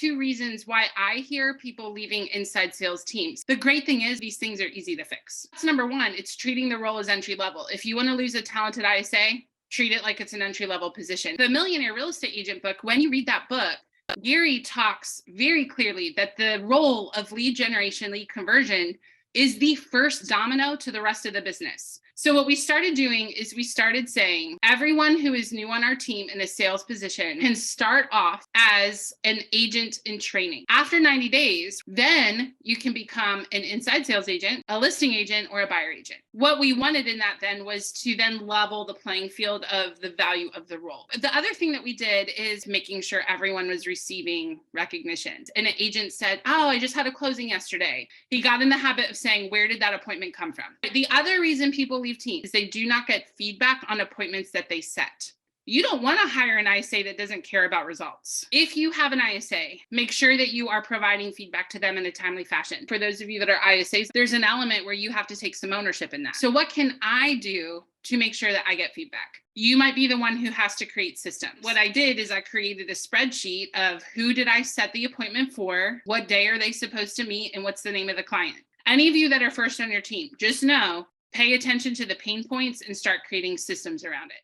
two reasons why I hear people leaving inside sales teams. The great thing is these things are easy to fix. That's number one. It's treating the role as entry level. If you want to lose a talented ISA, treat it like it's an entry level position. The Millionaire Real Estate Agent book, when you read that book, Gary talks very clearly that the role of lead generation, lead conversion is the first domino to the rest of the business. So what we started doing is we started saying everyone who is new on our team in a sales position can start off as an agent in training. After 90 days, then you can become an inside sales agent, a listing agent, or a buyer agent. What we wanted in that then was to then level the playing field of the value of the role. The other thing that we did is making sure everyone was receiving recognitions. And an agent said, oh, I just had a closing yesterday. He got in the habit of saying, where did that appointment come from? The other reason people leave teams is they do not get feedback on appointments that they set. You don't want to hire an ISA that doesn't care about results. If you have an ISA, make sure that you are providing feedback to them in a timely fashion. For those of you that are ISAs, there's an element where you have to take some ownership in that. So what can I do to make sure that I get feedback? You might be the one who has to create systems. What I did is I created a spreadsheet of who did I set the appointment for, what day are they supposed to meet, and what's the name of the client. Any of you that are first on your team, just know, pay attention to the pain points and start creating systems around it.